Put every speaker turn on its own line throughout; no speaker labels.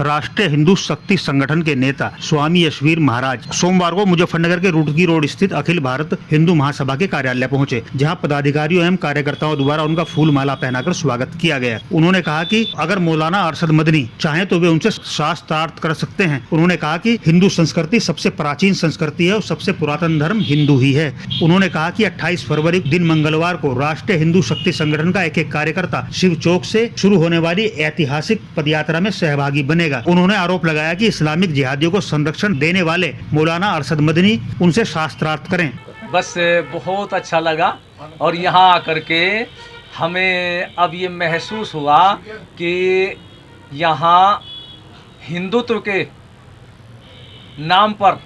राष्ट्रीय हिंदू शक्ति संगठन के नेता स्वामी यशवीर महाराज सोमवार को मुजफ्फरनगर के रुड़की रोड स्थित अखिल भारत हिंदू महासभा के कार्यालय पहुंचे, जहां पदाधिकारियों एवं कार्यकर्ताओं द्वारा उनका फूल माला पहनाकर स्वागत किया गया। उन्होंने कहा कि अगर मौलाना अरशद मदनी चाहें तो वे उनसे शास्त्रार्थ कर सकते हैं। उन्होंने कहा कि हिंदू संस्कृति सबसे प्राचीन संस्कृति है और सबसे पुरातन धर्म हिंदू ही है। उन्होंने कहा कि 28 फरवरी दिन मंगलवार को राष्ट्रीय हिंदू शक्ति संगठन का एक कार्यकर्ता शिव चौक से शुरू होने वाली ऐतिहासिक पदयात्रा में सहभागी बनेगा। उन्होंने आरोप लगाया कि इस्लामिक जिहादियों को संरक्षण देने वाले मौलाना अरशद मदनी उनसे शास्त्रार्थ करें।
बस बहुत अच्छा लगा और यहाँ आकर के हमें अब ये महसूस हुआ कि यहाँ हिंदुत्व के नाम पर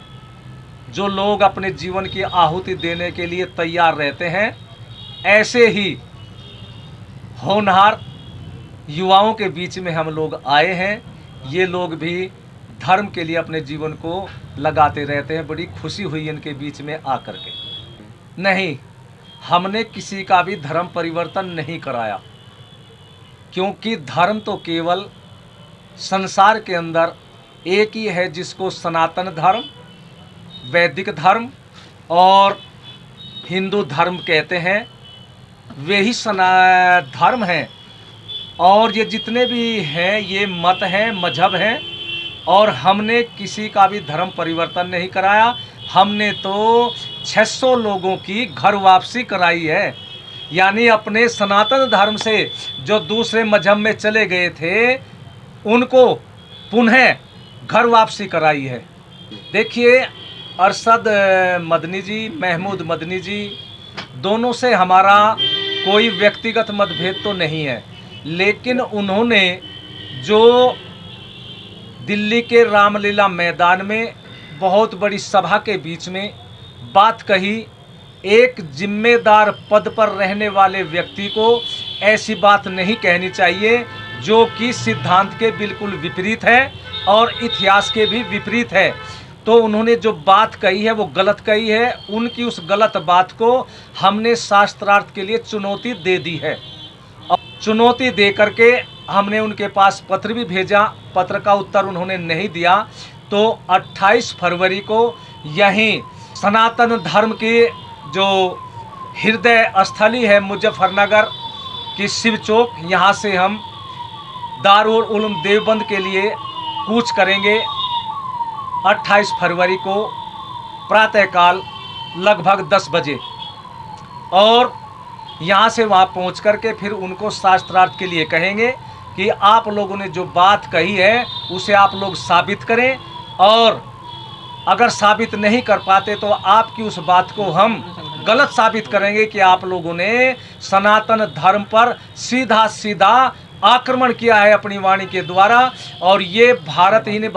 जो लोग अपने जीवन की आहुति देने के लिए तैयार रहते हैं, ऐसे ही होनहार युवाओं के बीच में हम लोग आए हैं। ये लोग भी धर्म के लिए अपने जीवन को लगाते रहते हैं। बड़ी खुशी हुई इनके बीच में आकर के। नहीं, हमने किसी का भी धर्म परिवर्तन नहीं कराया, क्योंकि धर्म तो केवल संसार के अंदर एक ही है, जिसको सनातन धर्म, वैदिक धर्म और हिंदू धर्म कहते हैं। वे ही धर्म हैं और ये जितने भी हैं ये मत हैं, मजहब हैं। और हमने किसी का भी धर्म परिवर्तन नहीं कराया। हमने तो 600 लोगों की घर वापसी कराई है, यानी अपने सनातन धर्म से जो दूसरे मजहब में चले गए थे उनको पुनः घर वापसी कराई है। देखिए, अरशद मदनी जी, महमूद मदनी जी, दोनों से हमारा कोई व्यक्तिगत मतभेद तो नहीं है, लेकिन उन्होंने जो दिल्ली के रामलीला मैदान में बहुत बड़ी सभा के बीच में बात कही, एक जिम्मेदार पद पर रहने वाले व्यक्ति को ऐसी बात नहीं कहनी चाहिए जो कि सिद्धांत के बिल्कुल विपरीत है और इतिहास के भी विपरीत है। तो उन्होंने जो बात कही है वो गलत कही है। उनकी उस गलत बात को हमने शास्त्रार्थ के लिए चुनौती दे दी है और चुनौती दे करके हमने उनके पास पत्र भी भेजा। पत्र का उत्तर उन्होंने नहीं दिया। तो 28 फरवरी को यहीं सनातन धर्म की जो हृदय स्थली है मुजफ्फरनगर की शिव चौक, यहाँ से हम दारुल उलूम देवबंद के लिए कूच करेंगे 28 फरवरी को प्रातःकाल लगभग 10 बजे। और यहाँ से वहाँ पहुँच कर के फिर उनको शास्त्रार्थ के लिए कहेंगे कि आप लोगों ने जो बात कही है उसे आप लोग साबित करें, और अगर साबित नहीं कर पाते तो आपकी उस बात को हम गलत साबित करेंगे कि आप लोगों ने सनातन धर्म पर सीधा सीधा आक्रमण किया है अपनी वाणी के द्वारा। और ये भारत ही नहीं,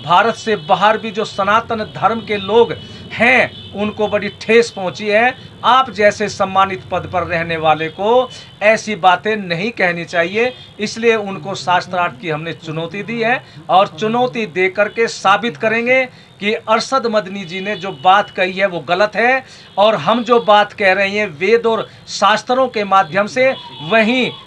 भारत से बाहर भी जो सनातन धर्म के लोग हैं उनको बड़ी ठेस पहुंची है। आप जैसे सम्मानित पद पर रहने वाले को ऐसी बातें नहीं कहनी चाहिए। इसलिए उनको शास्त्रार्थ की हमने चुनौती दी है और चुनौती दे करके साबित करेंगे कि अरशद मदनी जी ने जो बात कही है वो गलत है, और हम जो बात कह रहे हैं वेद और शास्त्रों के माध्यम से वहीं